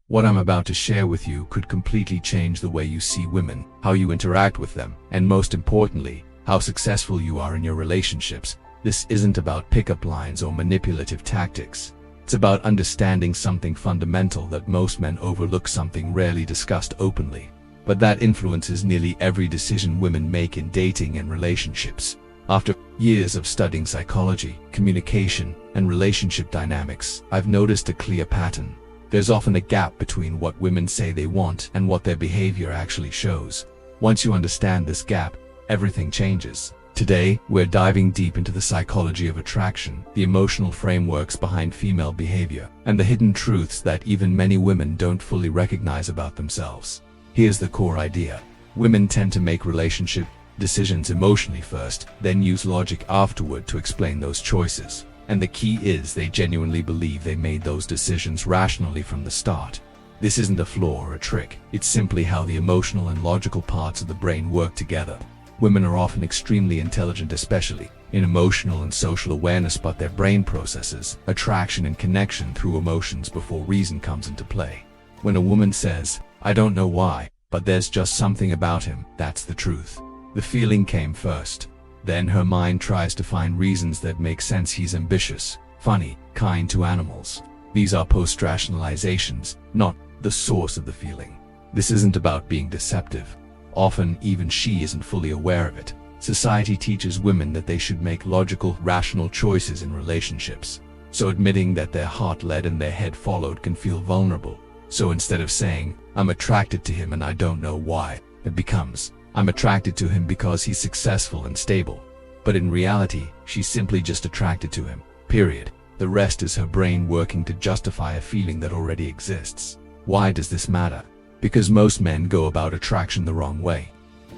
What I'm about to share with you could completely change the way you see women, how you interact with them, and most importantly, how successful you are in your relationships. This isn't about pickup lines or manipulative tactics. It's about understanding something fundamental that most men overlook, something rarely discussed openly, but that influences nearly every decision women make in dating and relationships. After years of studying psychology, communication, and relationship dynamics, I've noticed a clear pattern. There's often a gap between what women say they want and what their behavior actually shows. Once you understand this gap, everything changes. Today, we're diving deep into the psychology of attraction, the emotional frameworks behind female behavior, and the hidden truths that even many women don't fully recognize about themselves. Here's the core idea. Women tend to make relationship decisions emotionally first, then use logic afterward to explain those choices. And the key is they genuinely believe they made those decisions rationally from the start. This isn't a flaw or a trick, it's simply how the emotional and logical parts of the brain work together. Women are often extremely intelligent, especially in emotional and social awareness, but their brain processes attraction and connection through emotions before reason comes into play. When a woman says, "I don't know why, but there's just something about him," that's the truth. The feeling came first. Then her mind tries to find reasons that make sense. He's ambitious, funny, kind to animals. These are post-rationalizations, not the source of the feeling. This isn't about being deceptive. Often, even she isn't fully aware of it. Society teaches women that they should make logical, rational choices in relationships. So admitting that their heart led and their head followed can feel vulnerable. So instead of saying, "I'm attracted to him and I don't know why," it becomes, "I'm attracted to him because he's successful and stable." But in reality, she's simply just attracted to him, period. The rest is her brain working to justify a feeling that already exists. Why does this matter? Because most men go about attraction the wrong way.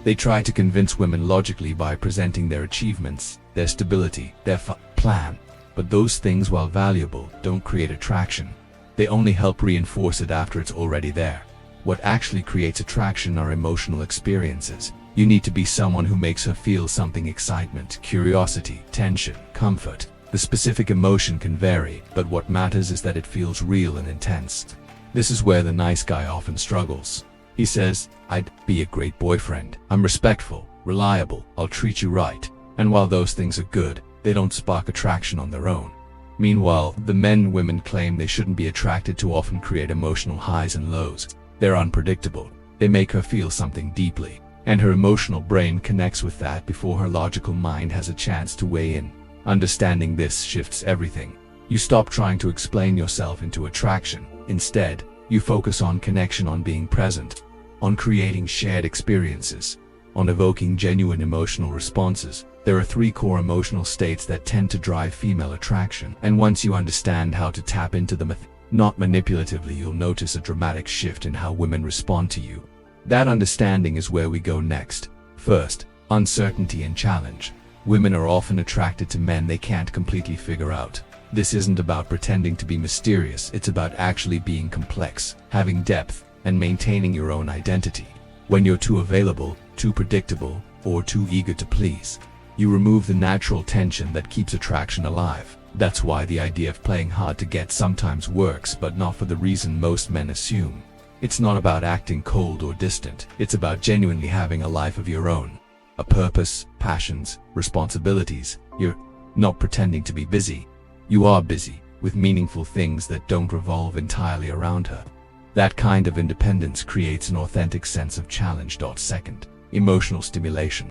They try to convince women logically by presenting their achievements, their stability, their plan. But those things, while valuable, don't create attraction. They only help reinforce it after it's already there. What actually creates attraction are emotional experiences. You need to be someone who makes her feel something: excitement, curiosity, tension, comfort. The specific emotion can vary, but what matters is that it feels real and intense. This is where the nice guy often struggles. He says, "I'd be a great boyfriend. I'm respectful, reliable, I'll treat you right." And while those things are good, they don't spark attraction on their own. Meanwhile, the men women claim they shouldn't be attracted to often create emotional highs and lows. They're unpredictable. They make her feel something deeply, and her emotional brain connects with that before her logical mind has a chance to weigh in. Understanding this shifts everything. You stop trying to explain yourself into attraction. Instead, you focus on connection, on being present, on creating shared experiences, on evoking genuine emotional responses. There are 3 core emotional states that tend to drive female attraction, and once you understand how to tap into them, not manipulatively, you'll notice a dramatic shift in how women respond to you. That understanding is where we go next. First, uncertainty and challenge. Women are often attracted to men they can't completely figure out. This isn't about pretending to be mysterious, it's about actually being complex, having depth, and maintaining your own identity. When you're too available, too predictable, or too eager to please, you remove the natural tension that keeps attraction alive. That's why the idea of playing hard to get sometimes works, but not for the reason most men assume. It's not about acting cold or distant, it's about genuinely having a life of your own. A purpose, passions, responsibilities. You're not pretending to be busy. You are busy, with meaningful things that don't revolve entirely around her. That kind of independence creates an authentic sense of challenge. Second, emotional stimulation.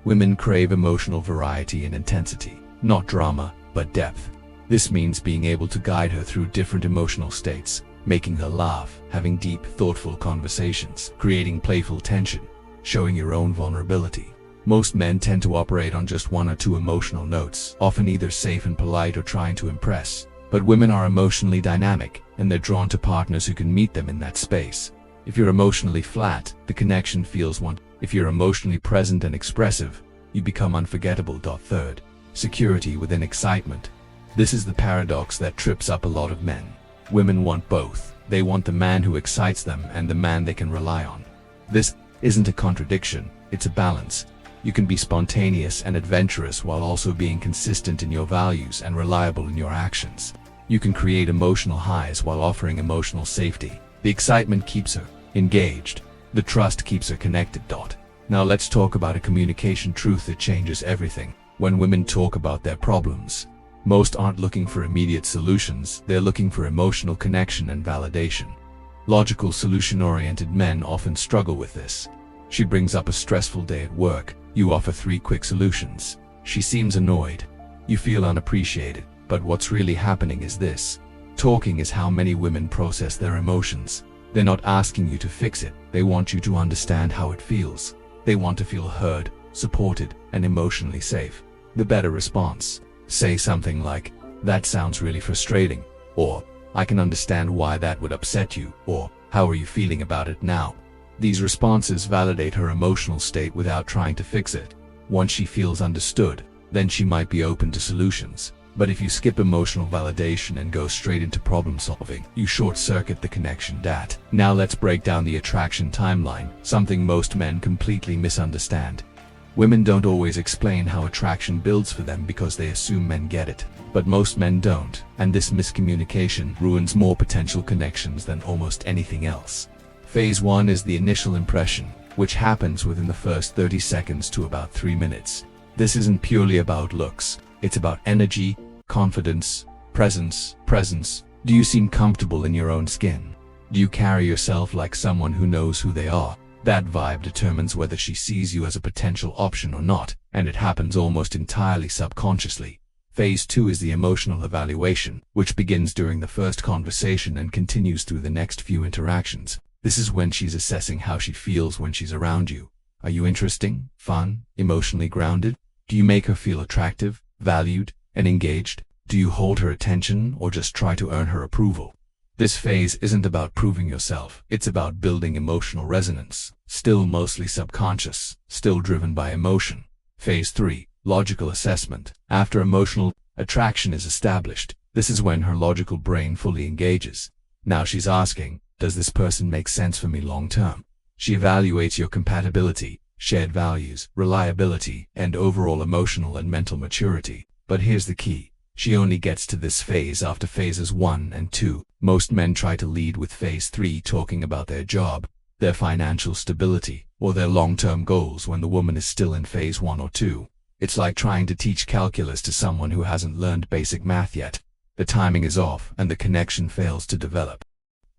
Women crave emotional variety and intensity, not drama, but depth. This means being able to guide her through different emotional states, making her laugh, having deep, thoughtful conversations, creating playful tension, showing your own vulnerability. Most men tend to operate on just 1 or 2 emotional notes, often either safe and polite or trying to impress. But women are emotionally dynamic, and they're drawn to partners who can meet them in that space. If you're emotionally flat, the connection feels one. If you're emotionally present and expressive, you become unforgettable. Third, security within excitement. This is the paradox that trips up a lot of men. Women want both. They want the man who excites them and the man they can rely on. This isn't a contradiction, it's a balance. You can be spontaneous and adventurous while also being consistent in your values and reliable in your actions. You can create emotional highs while offering emotional safety. The excitement keeps her engaged. The trust keeps her connected. Now let's talk about a communication truth that changes everything. When women talk about their problems, most aren't looking for immediate solutions, they're looking for emotional connection and validation. Logical, solution-oriented men often struggle with this. She brings up a stressful day at work. You offer 3 quick solutions. She seems annoyed. You feel unappreciated. But what's really happening is this. Talking is how many women process their emotions. They're not asking you to fix it. They want you to understand how it feels. They want to feel heard, supported, and emotionally safe. The better response: say something like, "That sounds really frustrating," or "I can understand why that would upset you," or "How are you feeling about it now?" These responses validate her emotional state without trying to fix it. Once she feels understood, then she might be open to solutions. But if you skip emotional validation and go straight into problem solving, you short-circuit the connection. Now let's break down the attraction timeline, something most men completely misunderstand. Women don't always explain how attraction builds for them because they assume men get it. But most men don't, and this miscommunication ruins more potential connections than almost anything else. Phase 1 is the initial impression, which happens within the first 30 seconds to about 3 minutes. This isn't purely about looks, it's about energy, confidence, presence. Do you seem comfortable in your own skin? Do you carry yourself like someone who knows who they are? That vibe determines whether she sees you as a potential option or not, and it happens almost entirely subconsciously. Phase 2 is the emotional evaluation, which begins during the first conversation and continues through the next few interactions. This is when she's assessing how she feels when she's around you. Are you interesting, fun, emotionally grounded? Do you make her feel attractive, valued, and engaged? Do you hold her attention or just try to earn her approval? This phase isn't about proving yourself, it's about building emotional resonance, still mostly subconscious, still driven by emotion. Phase 3, logical assessment. After emotional attraction is established, this is when her logical brain fully engages. Now she's asking, does this person make sense for me long term? She evaluates your compatibility, shared values, reliability, and overall emotional and mental maturity. But here's the key. She only gets to this phase after phases 1 and 2. Most men try to lead with phase 3, talking about their job, their financial stability, or their long-term goals when the woman is still in phase 1 or 2. It's like trying to teach calculus to someone who hasn't learned basic math yet. The timing is off and the connection fails to develop.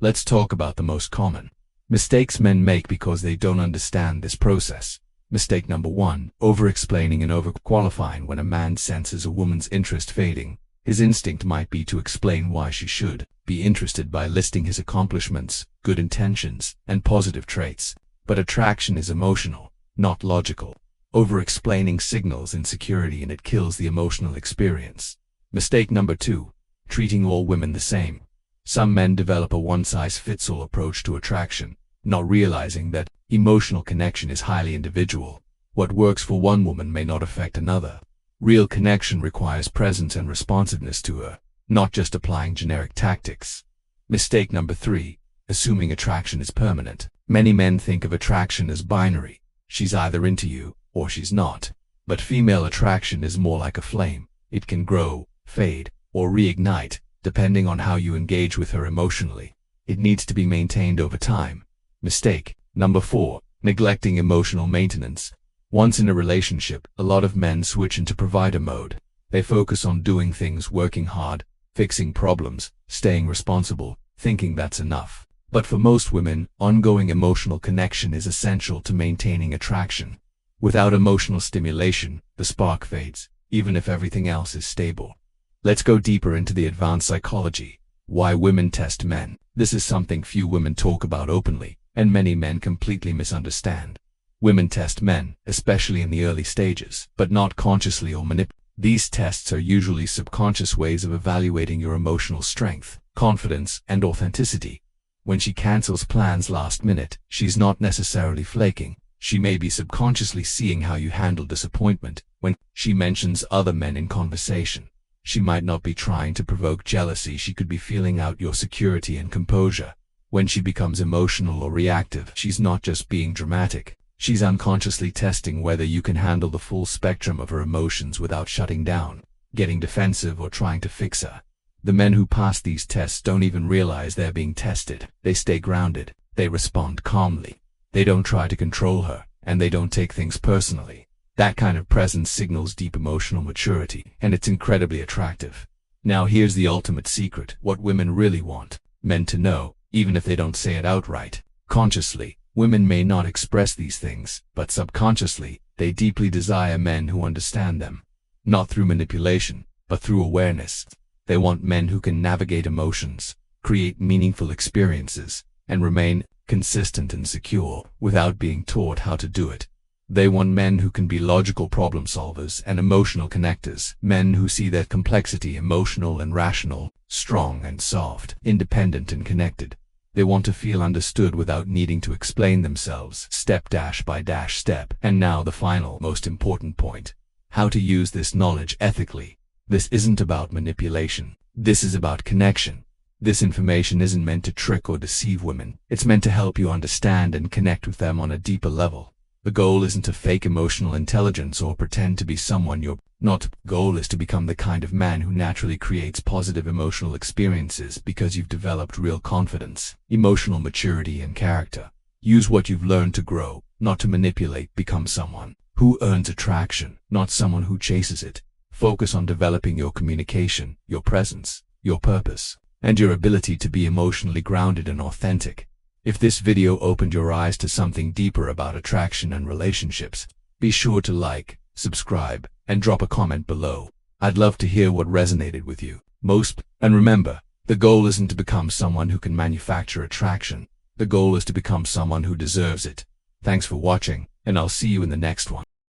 Let's talk about the most common mistakes men make because they don't understand this process. Mistake number 1, over-explaining and over-qualifying. When a man senses a woman's interest fading, his instinct might be to explain why she should be interested by listing his accomplishments, good intentions, and positive traits. But attraction is emotional, not logical. Over-explaining signals insecurity and it kills the emotional experience. Mistake number 2, treating all women the same. Some men develop a one-size-fits-all approach to attraction, not realizing that emotional connection is highly individual. What works for one woman may not affect another. Real connection requires presence and responsiveness to her, not just applying generic tactics. Mistake number 3, assuming attraction is permanent. Many men think of attraction as binary. She's either into you, or she's not. But female attraction is more like a flame. It can grow, fade, or reignite, depending on how you engage with her emotionally. It needs to be maintained over time. Mistake number 4, neglecting emotional maintenance. Once in a relationship, a lot of men switch into provider mode. They focus on doing things, working hard, fixing problems, staying responsible, thinking that's enough. But for most women, ongoing emotional connection is essential to maintaining attraction. Without emotional stimulation, the spark fades, even if everything else is stable. Let's go deeper into the advanced psychology. Why women test men. This is something few women talk about openly, and many men completely misunderstand. Women test men, especially in the early stages, but not consciously or manipulatively. These tests are usually subconscious ways of evaluating your emotional strength, confidence, and authenticity. When she cancels plans last minute, she's not necessarily flaking. She may be subconsciously seeing how you handle disappointment. When she mentions other men in conversation, she might not be trying to provoke jealousy, she could be feeling out your security and composure. When she becomes emotional or reactive, she's not just being dramatic. She's unconsciously testing whether you can handle the full spectrum of her emotions without shutting down, getting defensive, or trying to fix her. The men who pass these tests don't even realize they're being tested. They stay grounded. They respond calmly. They don't try to control her, and they don't take things personally. That kind of presence signals deep emotional maturity, and it's incredibly attractive. Now here's the ultimate secret, what women really want. Men to know, even if they don't say it outright. Consciously, women may not express these things, but subconsciously, they deeply desire men who understand them. Not through manipulation, but through awareness. They want men who can navigate emotions, create meaningful experiences, and remain consistent and secure without being taught how to do it. They want men who can be logical problem solvers and emotional connectors, men who see their complexity emotional and rational, strong and soft, independent and connected. They want to feel understood without needing to explain themselves, step by step. And now the final, most important point. How to use this knowledge ethically. This isn't about manipulation. This is about connection. This information isn't meant to trick or deceive women. It's meant to help you understand and connect with them on a deeper level. The goal isn't to fake emotional intelligence or pretend to be someone you're not. The goal is to become the kind of man who naturally creates positive emotional experiences because you've developed real confidence, emotional maturity, and character. Use what you've learned to grow, not to manipulate. Become someone who earns attraction, not someone who chases it. Focus on developing your communication, your presence, your purpose, and your ability to be emotionally grounded and authentic. If this video opened your eyes to something deeper about attraction and relationships, be sure to like, subscribe, and drop a comment below. I'd love to hear what resonated with you most. And remember, the goal isn't to become someone who can manufacture attraction. The goal is to become someone who deserves it. Thanks for watching, and I'll see you in the next one.